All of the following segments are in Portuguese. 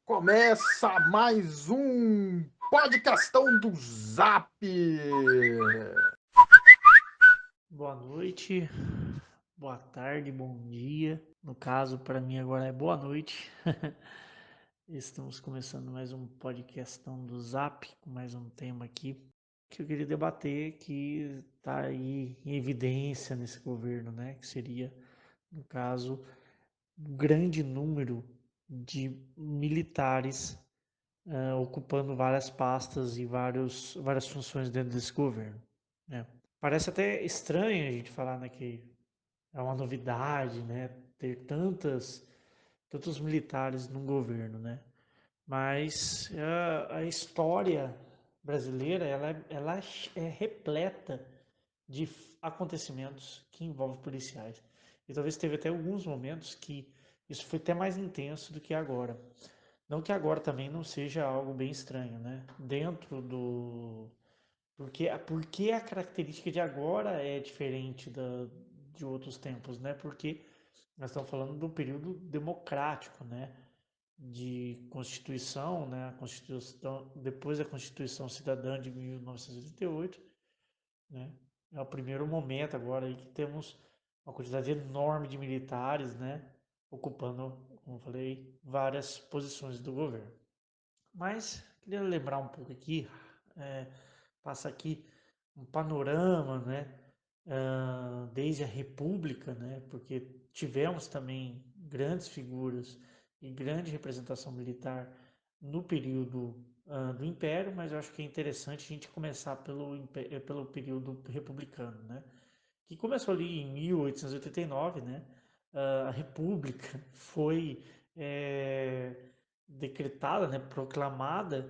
Começa mais um podcastão do Zap. Boa noite, boa tarde, bom dia. No caso, para mim agora é boa noite. Estamos começando mais um podcastão do Zap, com mais um tema aqui que eu queria debater, que está aí em evidência nesse governo, né? Que seria, no caso, um grande número de militares ocupando várias pastas e várias funções dentro desse governo, né? Parece até estranho a gente falar, né, que é uma novidade, né, ter tantos militares num governo, né? Mas a história brasileira, ela é repleta de acontecimentos que envolvem policiais. E talvez teve até alguns momentos que isso foi até mais intenso do que agora. Não que agora também não seja algo bem estranho, né? Dentro do porque a característica de agora é diferente de outros tempos, né? Porque nós estamos falando do período democrático, né? De Constituição, né? A Constituição, depois da Constituição Cidadã de 1988, né? É o primeiro momento agora aí que temos uma quantidade enorme de militares, né? Ocupando, como eu falei, várias posições do governo. Mas queria lembrar um pouco aqui, é, passa aqui um panorama, né? Desde a República, né? Porque tivemos também grandes figuras e grande representação militar no período do Império, mas eu acho que é interessante a gente começar pelo período republicano, né? Que começou ali em 1889, né? A República foi é, decretada, né, proclamada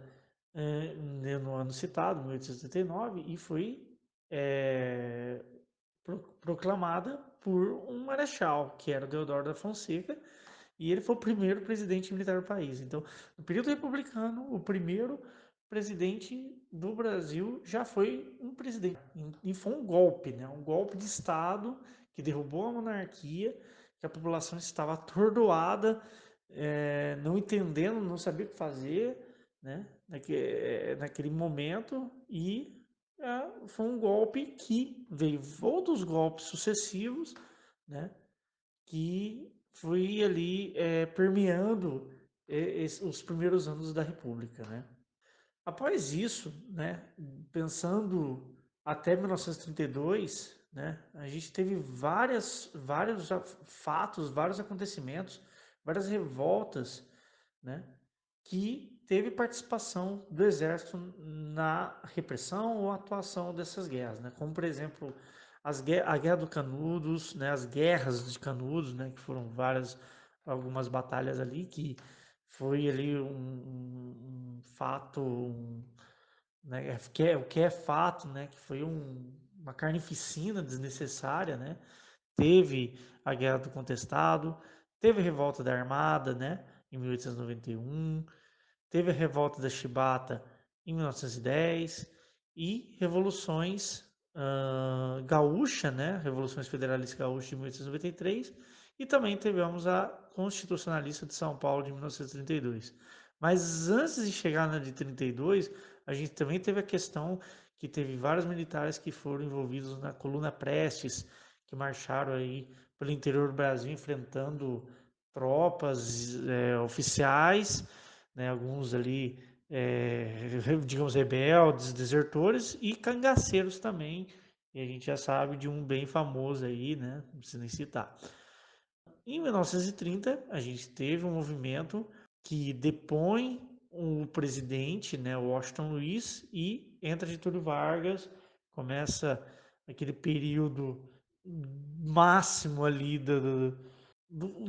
no ano citado, 1889, e foi é, proclamada por um marechal, que era o Deodoro da Fonseca, e ele foi o primeiro presidente militar do país. Então, no período republicano, o primeiro presidente do Brasil já foi um presidente. E foi um golpe, né? Um golpe de Estado que derrubou a monarquia, que a população estava atordoada, não entendendo, não sabia o que fazer, né? Naquele momento, e foi um golpe que veio outros golpes sucessivos, né? Que foi ali permeando os primeiros anos da República, né? Após isso, né, pensando até 1932, né, a gente teve vários fatos, vários acontecimentos, várias revoltas, né, que teve participação do exército na repressão ou atuação dessas guerras, né? Como por exemplo a guerra do Canudos, né? As guerras de Canudos, né? Que foram algumas batalhas ali que foi ali um fato, né? O que é fato, né? Que foi uma carnificina desnecessária, né? Teve a Guerra do Contestado, teve a Revolta da Armada, né? Em 1891, teve a Revolta da Chibata em 1910 e revoluções gaúcha, né? Revoluções Federalistas Gaúchas de 1893 e também tivemos a Constitucionalista de São Paulo de 1932. Mas antes de chegar na de 32, a gente também teve a questão que teve vários militares que foram envolvidos na Coluna Prestes, que marcharam aí pelo interior do Brasil enfrentando tropas oficiais, né, alguns ali, digamos, rebeldes, desertores e cangaceiros também. E a gente já sabe de um bem famoso aí, né? Não precisa nem citar. Em 1930, a gente teve um movimento que depõe o presidente, né, Washington Luiz, e entra Getúlio Vargas, começa aquele período máximo ali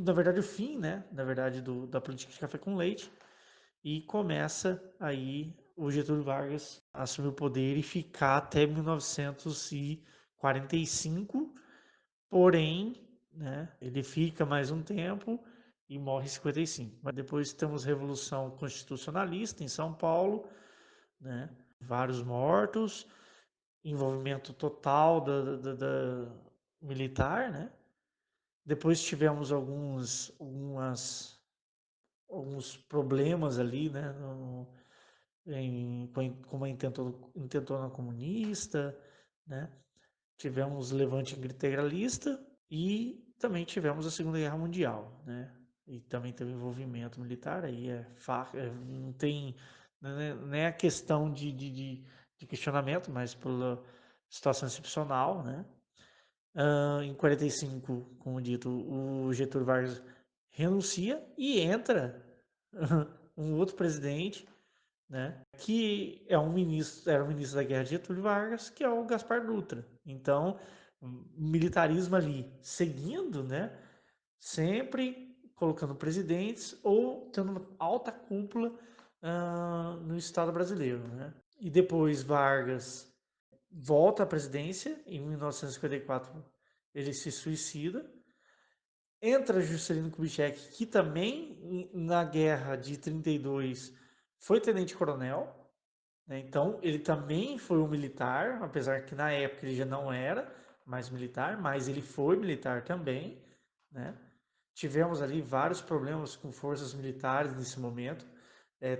na verdade o fim, né, na verdade da política de café com leite, e começa aí o Getúlio Vargas a assumir o poder e ficar até 1945, porém, né, ele fica mais um tempo e morre em 55. Mas depois temos Revolução Constitucionalista em São Paulo, né, vários mortos, envolvimento total da militar, né? Depois tivemos algumas alguns problemas ali, né, com a intentona comunista, né? Tivemos o levante integralista e também tivemos a Segunda Guerra Mundial, né? E também teve envolvimento militar, aí não tem, não é a questão de questionamento, mas pela situação excepcional, né? Em 45, como dito, o Getúlio Vargas renuncia e entra um outro presidente, né, que era um ministro da guerra de Getúlio Vargas, que é o Gaspar Dutra. Então, militarismo ali seguindo, né, sempre colocando presidentes ou tendo uma alta cúpula no Estado brasileiro, né? E depois Vargas volta à presidência, em 1954 ele se suicida. Entra Juscelino Kubitschek, que também na guerra de 32 foi tenente-coronel, né? Então ele também foi um militar, apesar que na época ele já não era mais militar, mas ele foi militar também, né? Tivemos ali vários problemas com forças militares nesse momento.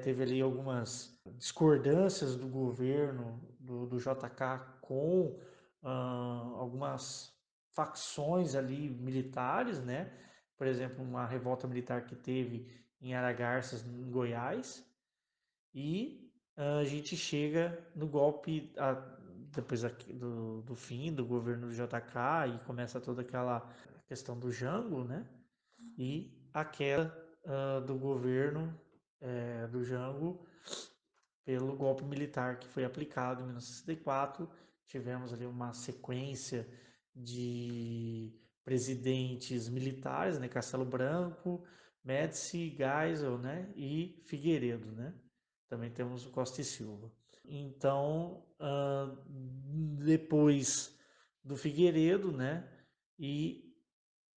Teve ali algumas discordâncias do governo do JK com algumas facções ali militares, né? Por exemplo, uma revolta militar que teve em Aragarças, em Goiás. E a gente chega no golpe, depois do fim do governo do JK, e começa toda aquela questão do Jango, né? E a queda do governo do Jango pelo golpe militar que foi aplicado em 1964. Tivemos ali uma sequência de presidentes militares, né? Castelo Branco, Médici, Geisel, né? E Figueiredo, né? Também temos o Costa e Silva. Então, depois do Figueiredo, né? E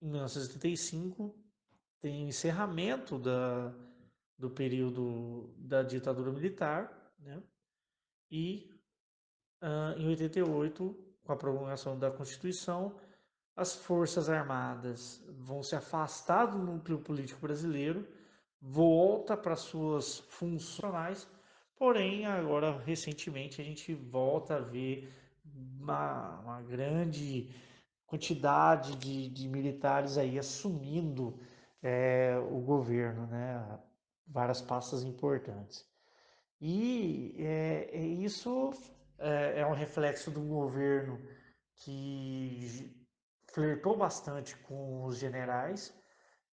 em 1985 tem o encerramento do período da ditadura militar, né? E em 88, com a promulgação da Constituição, as Forças Armadas vão se afastar do núcleo político brasileiro, volta para suas funcionais, porém agora recentemente a gente volta a ver uma grande quantidade de militares aí assumindo o governo, né? Várias pastas importantes. E isso é um reflexo de um governo que flertou bastante com os generais,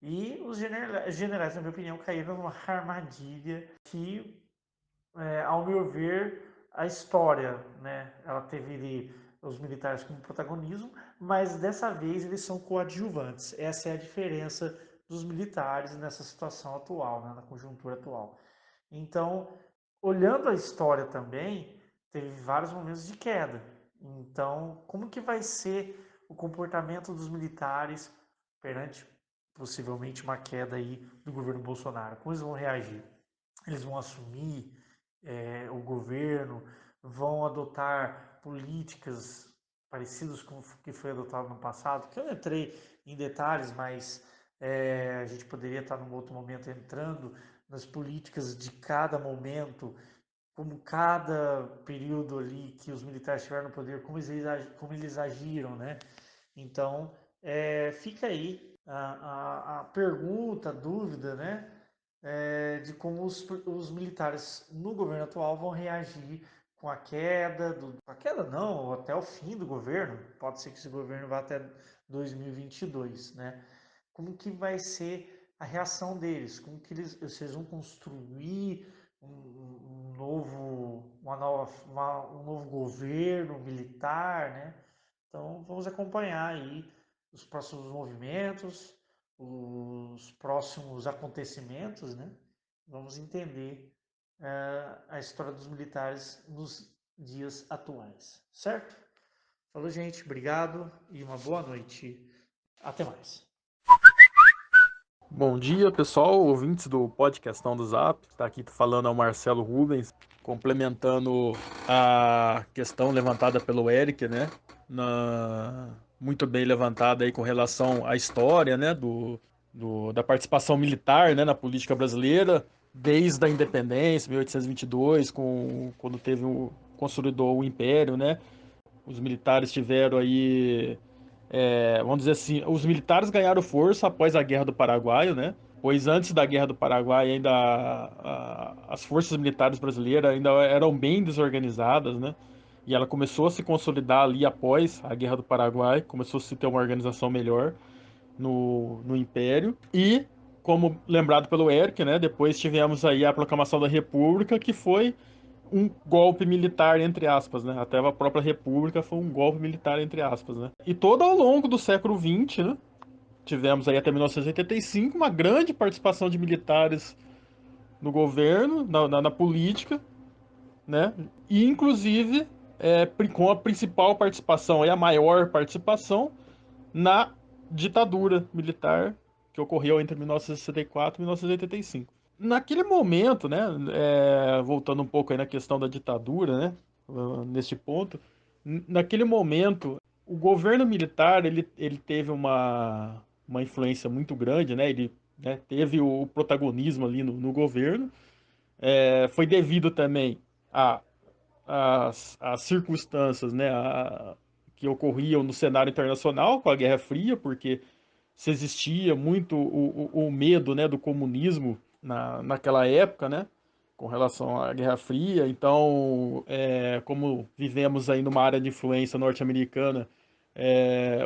e os generais, na minha opinião, caíram numa armadilha que, ao meu ver, a história, né, ela teve ali os militares como protagonismo, mas dessa vez eles são coadjuvantes. Essa é a diferença dos militares nessa situação atual, né, na conjuntura atual. Então, olhando a história também, teve vários momentos de queda. Então, como que vai ser o comportamento dos militares perante possivelmente uma queda aí do governo Bolsonaro? Como eles vão reagir? Eles vão assumir o governo, vão adotar políticas parecidas com o que foi adotado no passado? Que eu não entrei em detalhes, mas a gente poderia estar num outro momento entrando nas políticas de cada momento, como cada período ali que os militares estiveram no poder, como eles agiram, né? Então, fica aí a pergunta, a dúvida, né? De como os militares no governo atual vão reagir com a queda, a queda não, ou até o fim do governo, pode ser que esse governo vá até 2022, né? Como que vai ser a reação deles, como que vocês vão construir um novo governo militar, né? Então vamos acompanhar aí os próximos movimentos, os próximos acontecimentos, né? Vamos entender a história dos militares nos dias atuais, certo? Falou, gente, obrigado e uma boa noite. Até mais. Bom dia, pessoal, ouvintes do podcastão do Zap. Está aqui falando é o Marcelo Rubens, complementando a questão levantada pelo Eric, né? Muito bem levantada aí com relação à história, né? da participação militar, né, na política brasileira, desde a independência, 1822, quando consolidou o Império, né? Os militares tiveram aí, vamos dizer assim, os militares ganharam força após a Guerra do Paraguai, né? Pois antes da Guerra do Paraguai ainda as forças militares brasileiras ainda eram bem desorganizadas, né? E ela começou a se consolidar ali após a Guerra do Paraguai, começou a se ter uma organização melhor no Império. E, como lembrado pelo Eric, né, depois tivemos aí a proclamação da República, que foi um golpe militar, entre aspas, né? Até a própria República foi um golpe militar, entre aspas, né? E todo ao longo do século XX, né? Tivemos aí até 1985 uma grande participação de militares no governo, na política, né? E, inclusive, com a principal participação, a maior participação, na ditadura militar que ocorreu entre 1964 e 1985. Naquele momento, né, voltando um pouco aí na questão da ditadura, né, neste ponto, naquele momento, o governo militar ele teve uma influência muito grande, né, ele, né, teve o protagonismo ali no governo, foi devido também a as circunstâncias, né, que ocorriam no cenário internacional com a Guerra Fria, porque se existia muito o medo, né, do comunismo naquela época, né, com relação à Guerra Fria. Então, como vivemos aí numa área de influência norte-americana,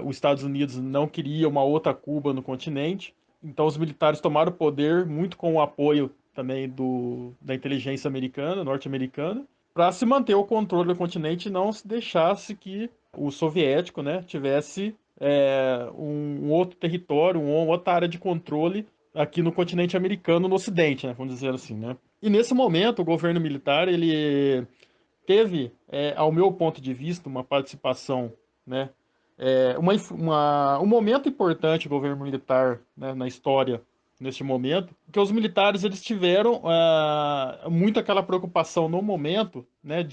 os Estados Unidos não queria uma outra Cuba no continente. Então, os militares tomaram o poder muito com o apoio também da inteligência americana, norte-americana, para se manter o controle do continente e não se deixasse que o soviético, né, tivesse um outro território, uma outra área de controle aqui no continente americano, no Ocidente, né, vamos dizer assim, né. E nesse momento, o governo militar, ele teve, ao meu ponto de vista, uma participação, né, um momento importante do governo militar, né, na história neste momento, porque os militares eles tiveram muito aquela preocupação no momento, né,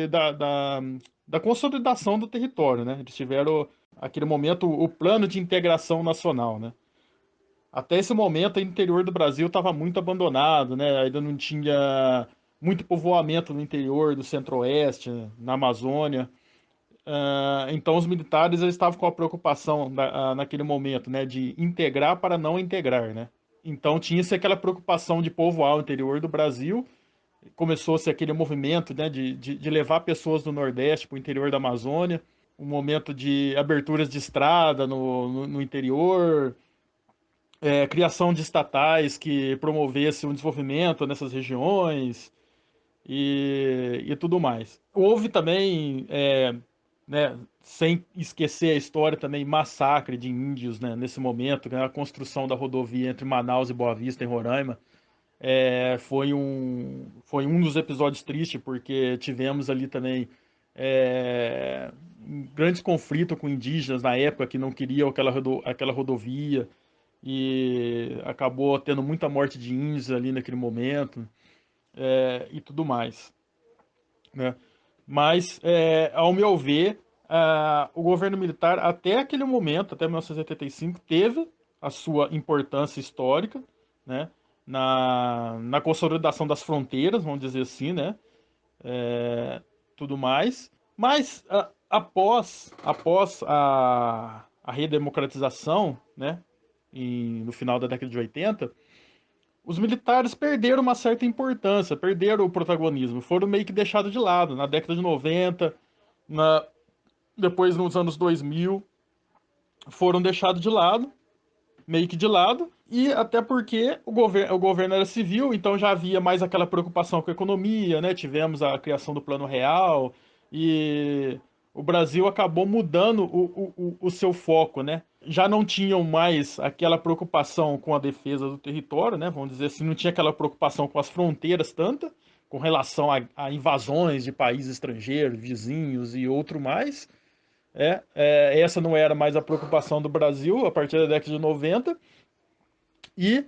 da consolidação do território, né, eles tiveram aquele momento o plano de integração nacional, né. Até esse momento, o interior do Brasil estava muito abandonado, né, ainda não tinha muito povoamento no interior do Centro-Oeste, na Amazônia. Então os militares eles estavam com a preocupação naquele momento, né, de integrar para não integrar, né? Então tinha-se aquela preocupação de povoar o interior do Brasil, começou-se aquele movimento, né, de levar pessoas do Nordeste para o interior da Amazônia, um momento de aberturas de estrada no interior, criação de estatais que promovesse o desenvolvimento nessas regiões e tudo mais. Houve também, né, sem esquecer a história também, massacre de índios, né, nesse momento, né, a construção da rodovia entre Manaus e Boa Vista, em Roraima, foi um dos episódios tristes, porque tivemos ali também um grande conflito com indígenas na época que não queriam aquela rodovia e acabou tendo muita morte de índios ali naquele momento e tudo mais, né? Mas, ao meu ver, o governo militar, até aquele momento, até 1985, teve a sua importância histórica, né? Na consolidação das fronteiras, vamos dizer assim, né? Tudo mais. Mas, após a redemocratização, né? No final da década de 80, os militares perderam uma certa importância, perderam o protagonismo, foram meio que deixados de lado na década de 90, na, depois nos anos 2000, foram deixados de lado, meio que de lado, e até porque o governo era civil, então já havia mais aquela preocupação com a economia, né? Tivemos a criação do Plano Real e o Brasil acabou mudando o seu foco, né? Já não tinham mais aquela preocupação com a defesa do território, né? Vamos dizer assim, não tinha aquela preocupação com as fronteiras tanta, com relação a invasões de países estrangeiros, vizinhos e outro mais. Essa não era mais a preocupação do Brasil a partir da década de 90. E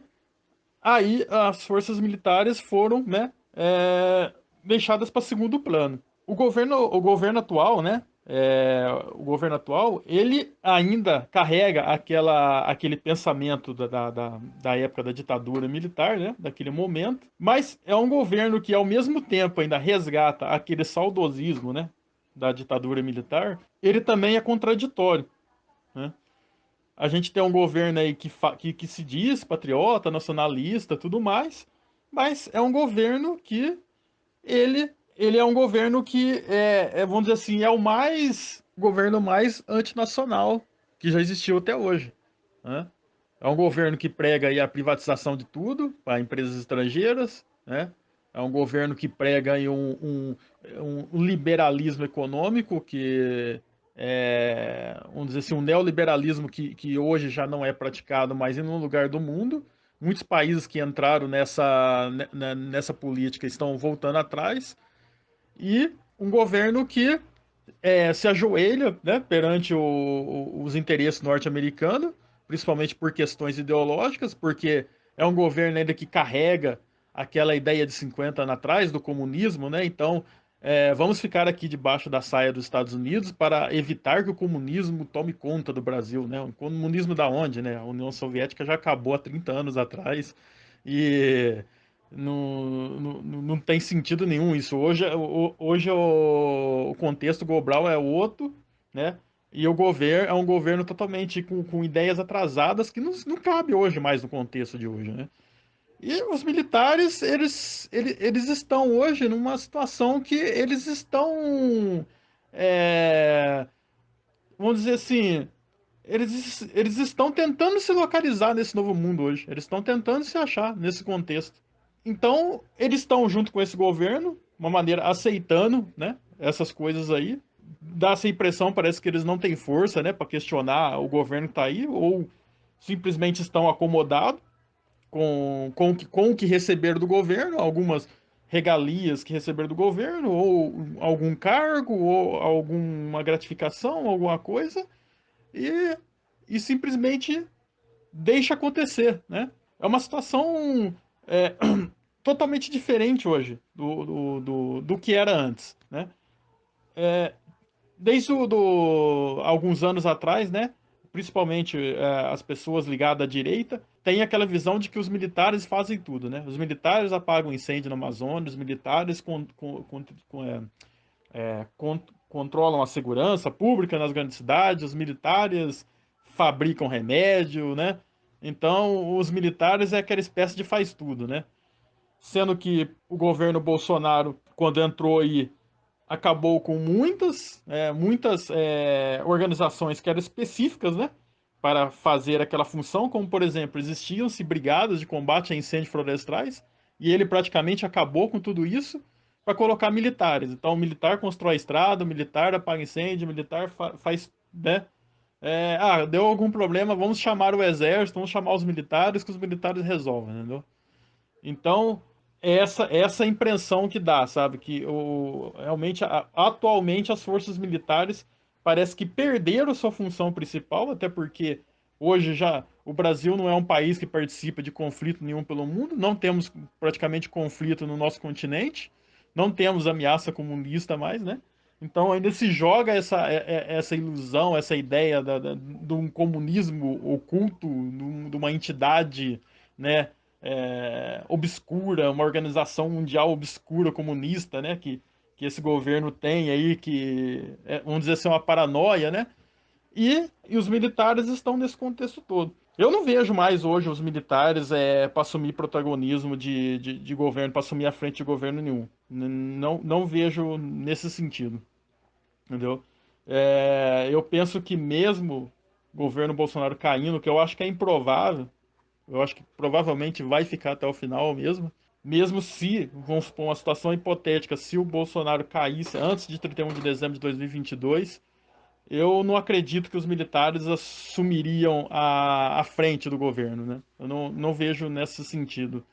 aí as forças militares foram, né, deixadas para segundo plano. O governo atual, né, o governo atual, ele ainda carrega aquele pensamento da época da ditadura militar, né, daquele momento, mas é um governo que, ao mesmo tempo, ainda resgata aquele saudosismo, né, da ditadura militar. Ele também é contraditório, né? A gente tem um governo aí que se diz patriota, nacionalista, tudo mais, mas é um governo que ele é um governo que vamos dizer assim, é o governo mais antinacional que já existiu até hoje, né? É um governo que prega aí a privatização de tudo para empresas estrangeiras, né? É um governo que prega aí um liberalismo econômico vamos dizer assim, um neoliberalismo que hoje já não é praticado mais em nenhum lugar do mundo. Muitos países que entraram nessa política estão voltando atrás, e um governo que se ajoelha, né, perante os interesses norte-americanos, principalmente por questões ideológicas, porque é um governo ainda que carrega aquela ideia de 50 anos atrás do comunismo, né? Então, vamos ficar aqui debaixo da saia dos Estados Unidos para evitar que o comunismo tome conta do Brasil, né? O comunismo da onde, né? A União Soviética já acabou há 30 anos atrás e não tem sentido nenhum isso. Hoje o contexto global é outro, né? E o governo é um governo totalmente com ideias atrasadas que não cabe hoje mais no contexto de hoje, né? E os militares, eles estão hoje numa situação que eles estão, é, vamos dizer assim, eles estão tentando se localizar nesse novo mundo hoje. Eles estão tentando se achar nesse contexto. Então, eles estão junto com esse governo, uma maneira aceitando, né, essas coisas aí. Dá essa impressão, parece que eles não têm força, né, para questionar o governo que está aí, ou simplesmente estão acomodados com o que receberam do governo, algumas regalias que receberam do governo, ou algum cargo, ou alguma gratificação, alguma coisa, e, e simplesmente deixa acontecer, né? É uma situação é, totalmente diferente hoje do que era antes, né? Desde alguns anos atrás, né? Principalmente as pessoas ligadas à direita, tem aquela visão de que os militares fazem tudo, né? Os militares apagam incêndio na Amazônia, os militares controlam a segurança pública nas grandes cidades, os militares fabricam remédio, né? Então, os militares é aquela espécie de faz tudo, né? Sendo que o governo Bolsonaro, quando entrou aí, acabou com muitas organizações que eram específicas, né, para fazer aquela função, como, por exemplo, existiam-se brigadas de combate a incêndios florestais, e ele praticamente acabou com tudo isso para colocar militares. Então, o militar constrói a estrada, o militar apaga incêndio, o militar faz, né, deu algum problema, vamos chamar o exército, vamos chamar os militares, que os militares resolvem, entendeu? Então, essa impressão que dá, sabe? Que realmente, atualmente, as forças militares parece que perderam sua função principal, até porque hoje já o Brasil não é um país que participa de conflito nenhum pelo mundo, não temos praticamente conflito no nosso continente, não temos ameaça comunista mais, né? Então ainda se joga essa ilusão, essa ideia de um comunismo oculto, de uma entidade, né, obscura, uma organização mundial obscura comunista, né, que esse governo tem aí, vamos dizer assim, uma paranoia, né? E os militares estão nesse contexto todo. Eu não vejo mais hoje os militares para assumir protagonismo de governo, para assumir a frente de governo nenhum. Não vejo nesse sentido, entendeu? Eu penso que mesmo o governo Bolsonaro caindo, que eu acho que é improvável, eu acho que provavelmente vai ficar até o final mesmo. Mesmo se, vamos supor, uma situação hipotética, se o Bolsonaro caísse antes de 31 de dezembro de 2022, eu não acredito que os militares assumiriam a frente do governo, né? Eu não vejo nesse sentido.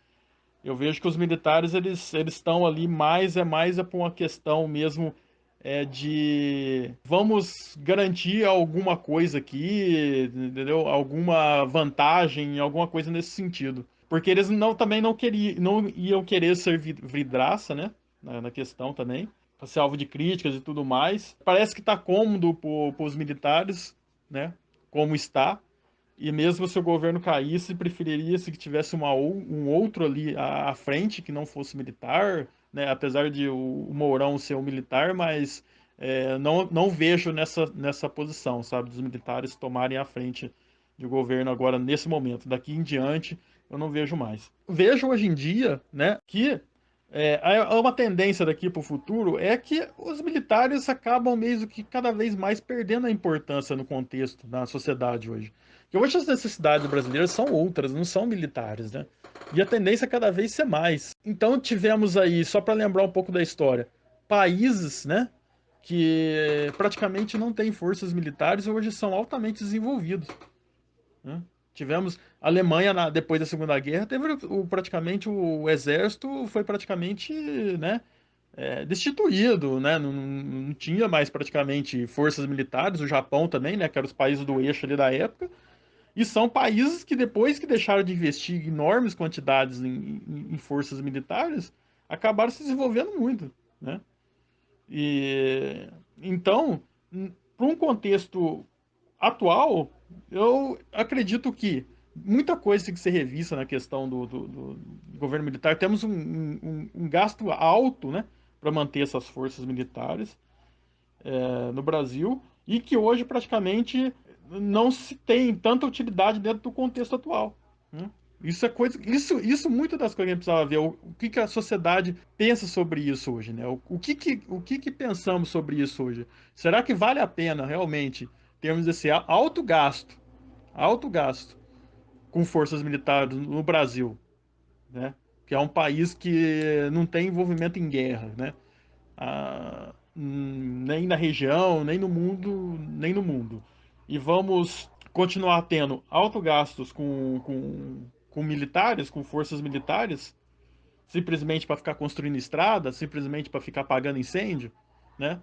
Eu vejo que os militares eles estão ali mais por uma questão mesmo de vamos garantir alguma coisa aqui, entendeu? Alguma vantagem, alguma coisa nesse sentido. Porque eles também não iam querer ser vidraça, né? Na questão também. para ser alvo de críticas e tudo mais. Parece que está cômodo para os militares, né? Como está. E mesmo se o governo caísse, preferiria-se que tivesse um outro ali à frente, que não fosse militar, né? Apesar de o Mourão ser um militar, mas não vejo nessa posição, sabe? Dos militares tomarem a frente de governo agora, nesse momento. Daqui em diante, eu não vejo mais. Vejo hoje em dia, né, que uma tendência daqui para o futuro é que os militares acabam meio que cada vez mais perdendo a importância no contexto, na sociedade hoje. Porque hoje as necessidades brasileiras são outras, não são militares, né? E a tendência é cada vez ser mais. Então tivemos aí, só para lembrar um pouco da história, países, né, que praticamente não têm forças militares e hoje são altamente desenvolvidos, né? Tivemos a Alemanha, depois da Segunda Guerra, teve praticamente o exército foi praticamente, né, destituído, né? Não tinha mais praticamente forças militares. O Japão também, né, que eram os países do eixo ali da época. E são países que depois que deixaram de investir enormes quantidades em forças militares, acabaram se desenvolvendo muito, né? E então, para um contexto atual, eu acredito que muita coisa tem que ser revista na questão do governo militar. Temos um gasto alto, né, para manter essas forças militares no Brasil e que hoje praticamente não se tem tanta utilidade dentro do contexto atual, né? Isso é coisa, isso muito das coisas que a gente precisava ver. O que que a sociedade pensa sobre isso hoje, né? O que que pensamos sobre isso hoje? Será que vale a pena realmente termos esse alto gasto com forças militares no Brasil, né? Que é um país que não tem envolvimento em guerra, né? Nem na região, nem no mundo. E vamos continuar tendo alto gastos com militares, com forças militares, simplesmente para ficar construindo estrada, simplesmente para ficar apagando incêndio, né?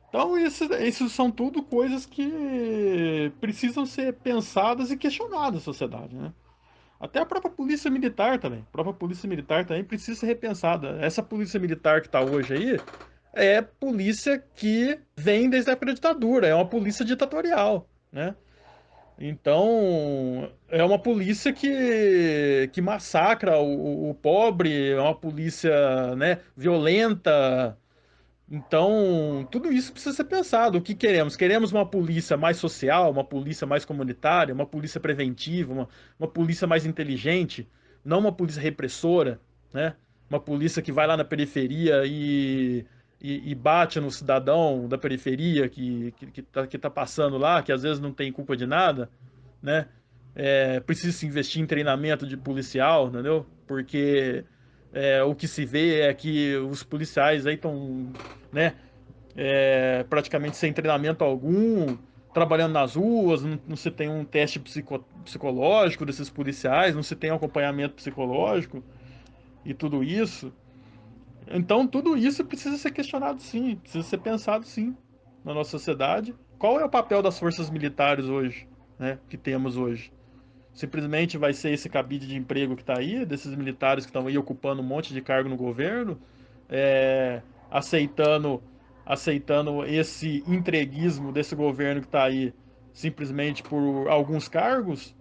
Então, isso são tudo coisas que precisam ser pensadas e questionadas na sociedade, né? Até a própria polícia militar também. A própria polícia militar também precisa ser repensada. Essa polícia militar que está hoje aí é polícia que vem desde a época da ditadura. É uma polícia ditatorial, né? Então, é uma polícia que massacra o pobre, é uma polícia, né, violenta. Então, tudo isso precisa ser pensado. O que queremos? Queremos uma polícia mais social, uma polícia mais comunitária, uma polícia preventiva, uma polícia mais inteligente, não uma polícia repressora, né? Uma polícia que vai lá na periferia e bate no cidadão da periferia que tá passando lá, que às vezes não tem culpa de nada, né? Precisa se investir em treinamento de policial, entendeu? Porque o que se vê é que os policiais aí estão, né, praticamente sem treinamento algum, trabalhando nas ruas, não se tem um teste psicológico desses policiais, não se tem um acompanhamento psicológico e tudo isso. Então, tudo isso precisa ser questionado sim, precisa ser pensado sim na nossa sociedade. Qual é o papel das forças militares hoje, né, que temos hoje? Simplesmente vai ser esse cabide de emprego que está aí, desses militares que estão aí ocupando um monte de cargo no governo, é, aceitando, aceitando esse entreguismo desse governo que está aí, simplesmente por alguns cargos,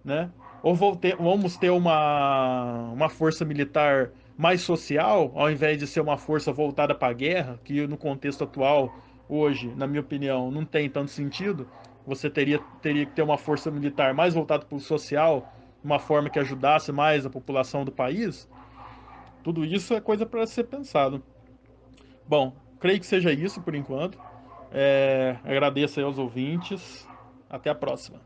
né? Ou vamos ter uma força militar mais social, ao invés de ser uma força voltada para a guerra, que no contexto atual, hoje, na minha opinião, não tem tanto sentido. Você teria que ter uma força militar mais voltada para o social, uma forma que ajudasse mais a população do país. Tudo isso é coisa para ser pensado. Bom, creio que seja isso por enquanto. Agradeço aí aos ouvintes. Até a próxima.